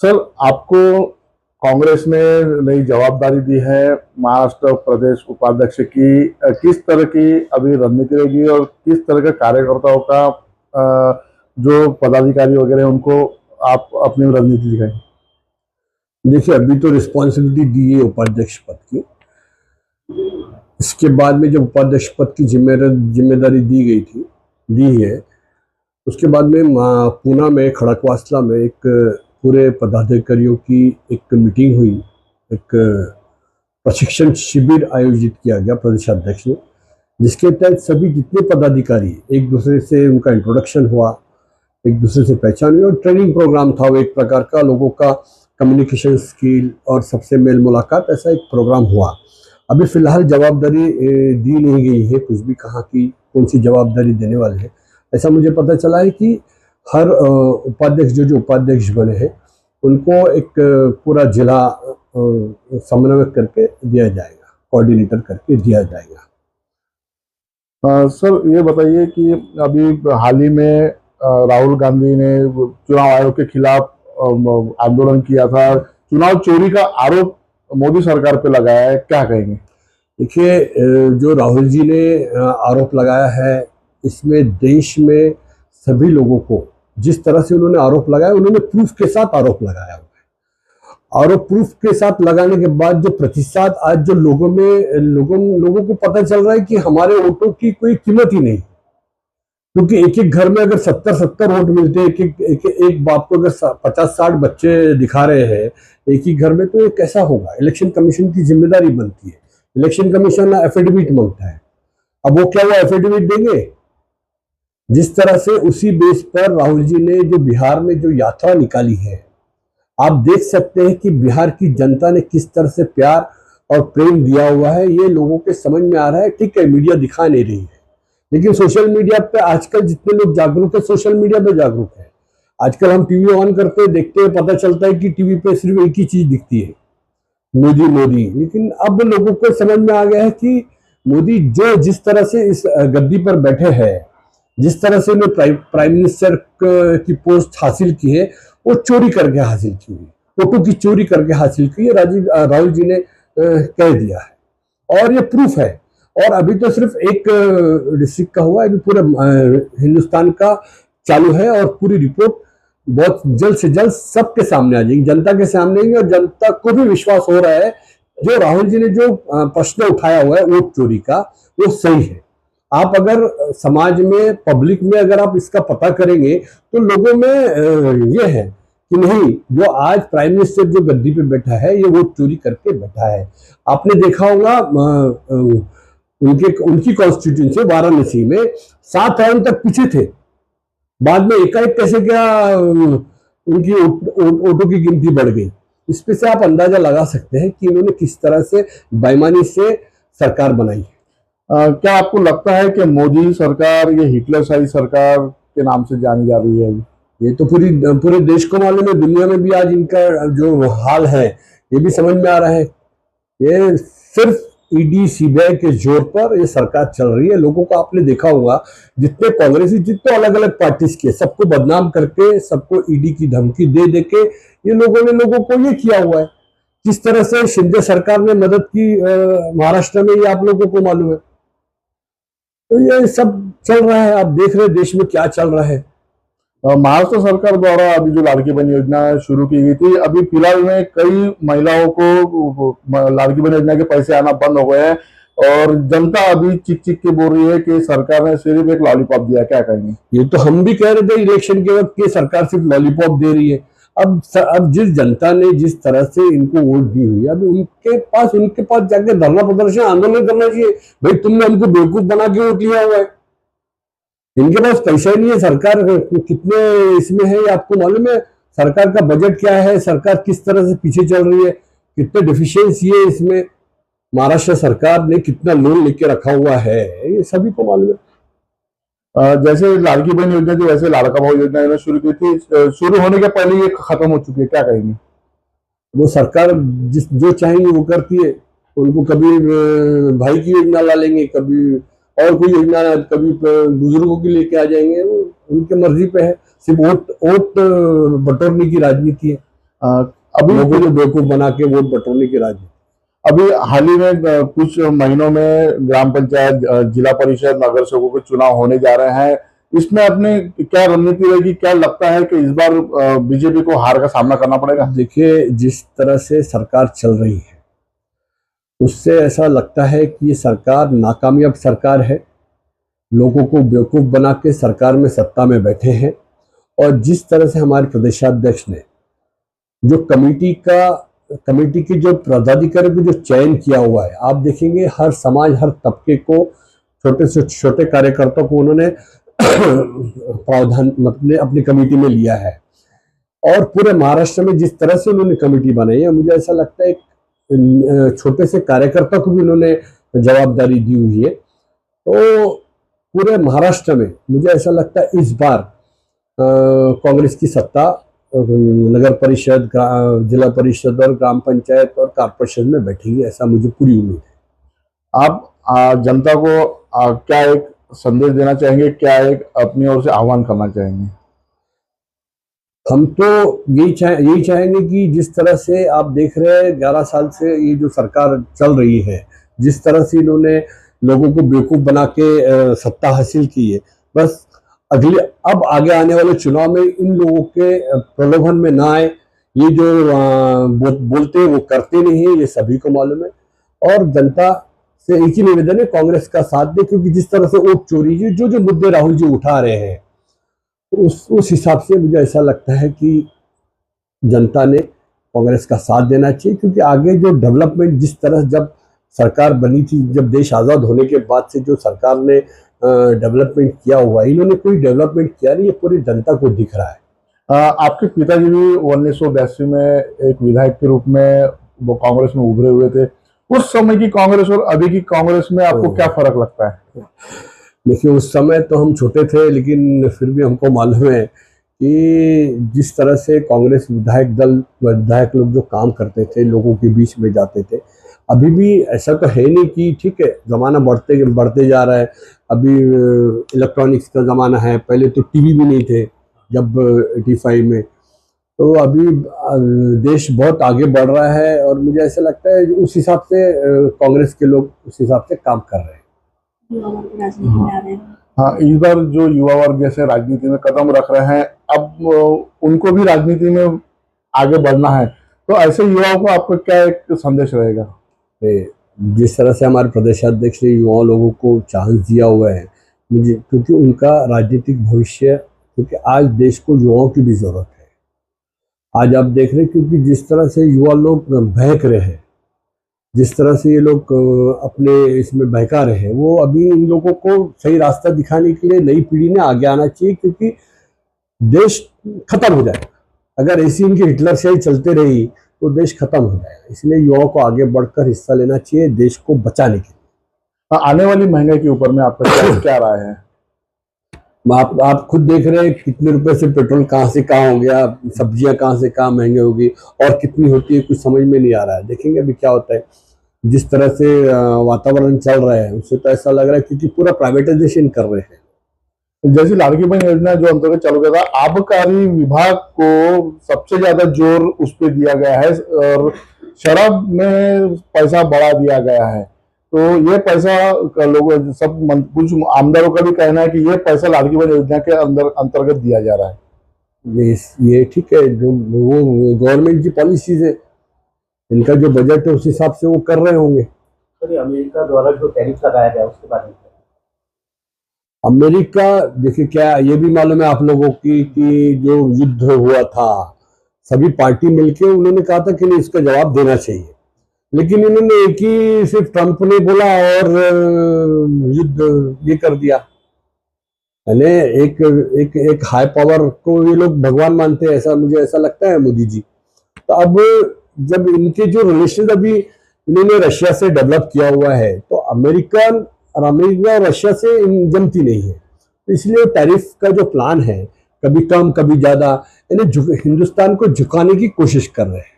Sir, आपको कांग्रेस ने नई जवाबदारी दी है महाराष्ट्र प्रदेश उपाध्यक्ष की। किस तरह की अभी रणनीति रहेगी और किस तरह के कार्यकर्ताओं का जो पदाधिकारी वगैरह हैं उनको आप अपनी रणनीति दिखाएं? देखिए, अभी तो रिस्पॉन्सिबिलिटी दी है उपाध्यक्ष पद की। इसके बाद में जब उपाध्यक्ष पद की जिम्मेदारी दी है, उसके बाद में पूना में खड़कवासला में एक पूरे पदाधिकारियों की एक मीटिंग हुई। एक प्रशिक्षण शिविर आयोजित किया गया प्रदेशाध्यक्ष ने, जिसके तहत सभी जितने पदाधिकारी एक दूसरे से उनका इंट्रोडक्शन हुआ, एक दूसरे से पहचान हुई और ट्रेनिंग प्रोग्राम था। वो एक प्रकार का लोगों का कम्युनिकेशन स्किल और सबसे मेल मुलाकात, ऐसा एक प्रोग्राम हुआ। अभी फिलहाल जवाबदारी दी नहीं गई है, कुछ भी कहाँ की कौन सी जवाबदारी देने वाले हैं ऐसा मुझे पता चला है कि हर उपाध्यक्ष जो उपाध्यक्ष बने हैं उनको एक पूरा जिला समन्वय करके दिया जाएगा, कोऑर्डिनेटर करके दिया जाएगा। सर, ये बताइए कि अभी हाल ही में राहुल गांधी ने चुनाव आयोग के खिलाफ आंदोलन किया था। चुनाव चोरी का आरोप मोदी सरकार पे लगाया है, क्या कहेंगे? देखिए, जो राहुल जी ने आरोप लगाया है, इसमें देश में सभी लोगों को जिस तरह से उन्होंने आरोप लगाया, उन्होंने प्रूफ के साथ आरोप लगाया हुआ है। और प्रूफ के साथ लगाने के बाद जो प्रतिशत आज जो लोगों को पता चल रहा है कि हमारे वोटों की कोई कीमत ही नहीं, क्योंकि एक एक घर में अगर 70 वोट मिलते हैं, एक बाप को अगर 50-60 बच्चे दिखा रहे हैं एक ही घर में, तो ये कैसा होगा? इलेक्शन कमीशन की जिम्मेदारी बनती है। इलेक्शन कमीशन एफिडेविट मांगता है। अब वो क्या वो एफिडेविट देंगे? जिस तरह से उसी बेस पर राहुल जी ने जो बिहार में जो यात्रा निकाली है, आप देख सकते हैं कि बिहार की जनता ने किस तरह से प्यार और प्रेम दिया हुआ है। ये लोगों के समझ में आ रहा है। ठीक है, मीडिया दिखा नहीं रही है, लेकिन सोशल मीडिया पे आजकल जितने लोग जागरूक है, सोशल मीडिया पे जागरूक है। आजकल हम टीवी ऑन करते हैं, देखते हैं, पता चलता है कि टीवी पे सिर्फ एक ही चीज दिखती है, मोदी मोदी। लेकिन अब लोगों को समझ में आ गया है कि मोदी जो जिस तरह से इस गद्दी पर बैठे हैं, जिस तरह से उन्होंने प्राइम मिनिस्टर की पोस्ट हासिल की है, वो चोरी करके हासिल की हुई, फोटो की चोरी करके हासिल की है। राहुल जी ने कह दिया है और ये प्रूफ है। और अभी तो सिर्फ एक डिस्ट्रिक्ट का हुआ है, अभी पूरे हिंदुस्तान का चालू है और पूरी रिपोर्ट बहुत जल्द से जल्द सबके सामने आ जाएगी, जनता के सामने आएगी। और जनता को भी विश्वास हो रहा है जो राहुल जी ने जो प्रश्न उठाया हुआ है वोट चोरी का, वो सही है। आप अगर समाज में, पब्लिक में अगर आप इसका पता करेंगे तो लोगों में ये है कि नहीं, जो आज प्राइम मिनिस्टर जो गद्दी पे बैठा है ये वोट चोरी करके बैठा है। आपने देखा होगा उनकी कॉन्स्टिट्यूंसी वाराणसी में 7 राउंड तक पीछे थे, बाद में एकाएक कैसे क्या उनकी वोटों की गिनती बढ़ गई। इस पे से आप अंदाजा लगा सकते हैं कि इन्होंने किस तरह से बेईमानी से सरकार बनाई है। क्या आपको लगता है कि मोदी सरकार ये हिटलरशाही सरकार के नाम से जानी जा रही है? ये तो पूरे देश को मालूम है, दुनिया में भी आज इनका जो हाल है ये भी समझ में आ रहा है। ये सिर्फ ईडी सीबीआई के जोर पर ये सरकार चल रही है। लोगों को आपने देखा होगा, जितने कांग्रेसी, जितने अलग अलग पार्टीज के, सबको बदनाम करके, सबको ईडी की धमकी दे दे के ये लोगों ने लोगों को ये किया हुआ है। किस तरह से शिंदे सरकार ने मदद की महाराष्ट्र में, ये आप लोगों को मालूम है। तो ये सब चल रहा है, आप देख रहे देश में क्या चल रहा है। महाराष्ट्र सरकार द्वारा अभी जो लाड़की बहन योजना शुरू की गई थी, अभी फिलहाल में कई महिलाओं को लाड़की बहन योजना के पैसे आना बंद हो गए हैं और जनता अभी चिक चिक के बोल रही है कि सरकार ने सिर्फ एक लॉलीपॉप दिया। क्या कहेंगे? ये तो हम भी कह रहे थे इलेक्शन के वक्त कि सरकार सिर्फ लॉलीपॉप दे रही है। अब जिस जनता ने जिस तरह से इनको वोट दी हुई है, अभी उनके पास जाके धरना प्रदर्शन आंदोलन करना चाहिए। भाई, तुमने हमको बेवकूफ बना के वोट लिया हुआ है, इनके पास पैसा ही नहीं है। सरकार कितने इसमें है ये आपको मालूम है? सरकार का बजट क्या है, सरकार किस तरह से पीछे चल रही है, कितने डिफिशियंसी है इसमें, महाराष्ट्र सरकार ने कितना लोन लेके रखा हुआ है, ये सभी को मालूम है। जैसे लाड़की बहन योजना थी, वैसे लाड़का भाव योजना इन्होंने शुरू की थी, शुरू होने के पहले ये खत्म हो चुकी है। क्या कहेंगे? वो सरकार जो चाहेंगे वो करती है। उनको कभी भाई की योजना ला लेंगे, कभी और कोई योजना, कभी बुजुर्गों की लेके आ जाएंगे, वो उनके मर्जी पे है। सिर्फ वोट बटोरने की राजनीति है। अ, अभी लोगों को बेवकूफ बना के वोट बटोरने की राजनीति। अभी हाल ही में कुछ महीनों में ग्राम पंचायत, जिला परिषद, नगर सेवकों के चुनाव होने जा रहे हैं। इसमें अपने क्या रणनीति रहेगी? क्या लगता है कि इस बार बीजेपी को हार का सामना करना पड़ेगा? देखिए, जिस तरह से सरकार चल रही है उससे ऐसा लगता है कि ये सरकार नाकामयाब सरकार है। लोगों को बेवकूफ बना के सरकार में सत्ता में बैठे हैं। और जिस तरह से हमारे प्रदेशाध्यक्ष ने जो कमेटी के जो पदाधिकारी को जो चयन किया हुआ है, आप देखेंगे हर समाज, हर तबके को, छोटे से छोटे कार्यकर्ताओं को उन्होंने प्रावधान अपनी कमेटी में लिया है। और पूरे महाराष्ट्र में जिस तरह से उन्होंने कमेटी बनाई है, मुझे ऐसा लगता है छोटे से कार्यकर्ता को भी उन्होंने जवाबदारी दी हुई है। तो पूरे महाराष्ट्र में मुझे ऐसा लगता है इस बार कांग्रेस की सत्ता नगर परिषद, जिला परिषद और ग्राम पंचायत और कॉर्पोरेशन में बैठेगी, ऐसा मुझे पूरी उम्मीद है। आप जनता को क्या एक संदेश देना चाहेंगे? क्या एक अपनी ओर से आह्वान करना चाहेंगे? हम तो यही चाहेंगे कि जिस तरह से आप देख रहे हैं 11 साल से ये जो सरकार चल रही है, जिस तरह से इन्होंने लोगों को बेवकूफ बना के सत्ता हासिल की है, बस अब आगे आने वाले चुनाव में इन लोगों के प्रलोभन में ना आए। ये जो बोलते हैं वो करते नहीं है, ये सभी को मालूम है। और जनता से एक ही निवेदन है, कांग्रेस का साथ दे, क्योंकि जिस तरह से वोट चोरी की जो मुद्दे राहुल जी उठा रहे हैं, उस हिसाब से मुझे ऐसा लगता है कि जनता ने कांग्रेस का साथ देना चाहिए। क्योंकि आगे जो डेवलपमेंट, जिस तरह जब सरकार बनी थी, जब देश आज़ाद होने के बाद से जो सरकार ने डेवलपमेंट किया हुआ है, इन्होंने कोई डेवलपमेंट किया नहीं, ये पूरी जनता को दिख रहा है। आपके पिताजी भी 1982 में एक विधायक के रूप में वो कांग्रेस में उभरे हुए थे। उस समय की कांग्रेस और अभी की कांग्रेस में आपको क्या फर्क लगता है? देखिए, उस समय तो हम छोटे थे, लेकिन फिर भी हमको मालूम है कि जिस तरह से कांग्रेस विधायक लोग जो काम करते थे, लोगों के बीच में जाते थे। अभी भी ऐसा तो है नहीं कि ठीक है, ज़माना बढ़ते जा रहा है। अभी इलेक्ट्रॉनिक्स का ज़माना है, पहले तो टीवी भी नहीं थे जब 85 में। तो अभी देश बहुत आगे बढ़ रहा है और मुझे ऐसा लगता है उस हिसाब से कांग्रेस के लोग उस हिसाब से काम कर रहे हैं। युवा वर्ग राजनीति में आ रहे हैं। हाँ, इस बार जो युवा वर्ग जैसे राजनीति में कदम रख रहे हैं, अब उनको भी राजनीति में आगे बढ़ना है, तो ऐसे युवाओं को आपका क्या एक संदेश रहेगा? जिस तरह से हमारे प्रदेशाध्यक्ष ने युवा लोगों को चांस दिया हुआ है, मुझे, क्योंकि उनका राजनीतिक भविष्य, क्योंकि आज देश को युवाओं की भी जरूरत है। आज आप देख रहे हैं, क्योंकि जिस तरह से युवा लोग बहक रहे हैं, जिस तरह से ये लोग अपने इसमें बहका रहे हैं, वो अभी इन लोगों को सही रास्ता दिखाने के लिए नई पीढ़ी ने आगे आना चाहिए। क्योंकि देश खत्म हो जाएगा अगर ऐसी इनकी हिटलरशाही चलते रही, तो देश खत्म हो जाएगा। इसलिए युवाओं को आगे बढ़कर हिस्सा लेना चाहिए देश को बचाने के लिए। आने वाली महंगाई के ऊपर में आपका क्या राय है? आप खुद देख रहे हैं कितने रुपए से पेट्रोल कहाँ से कहाँ हो गया, सब्जियां कहाँ से कहाँ महंगी होगी, और कितनी होती है कुछ समझ में नहीं आ रहा है। देखेंगे अभी क्या होता है। जिस तरह से वातावरण चल रहा है, उससे तो ऐसा लग रहा है क्योंकि पूरा प्राइवेटाइजेशन कर रहे हैं। जैसे लाड़की बहन योजना जो अंतर्गत चालू किया था, आबकारी विभाग को सबसे ज्यादा जोर उस पर दिया गया है और शराब में पैसा बढ़ा दिया गया है। तो ये पैसा लोग कुछ आमदारों का भी कहना है कि ये पैसा लाड़की बहन योजना के अंतर्गत दिया जा रहा है। ये ठीक है, जो वो गवर्नमेंट की पॉलिसीज है, इनका जो बजट है उस हिसाब से वो कर रहे होंगे। अमेरिका द्वारा जो टैरिफ लगाया गया उसके बारे में अमेरिका, देखिए, क्या ये भी मालूम है आप लोगों की कि जो युद्ध हुआ था, सभी पार्टी मिलके उन्होंने कहा था कि नहीं, इसका जवाब देना चाहिए। लेकिन इन्होंने एक ही सिर्फ ट्रंप ने बोला और युद्ध ये कर दिया। यानी एक हाई पावर को ये लोग भगवान मानते हैं, ऐसा मुझे ऐसा लगता है मोदी जी। तो अब जब इनके जो रिलेशन अभी इन्होंने रशिया से डेवलप किया हुआ है, तो अमेरिका और रशिया से जमती नहीं है। तो इसलिए टैरिफ का जो प्लान है, कभी कम कभी ज्यादा, यानी हिंदुस्तान को झुकाने की कोशिश कर रहे हैं।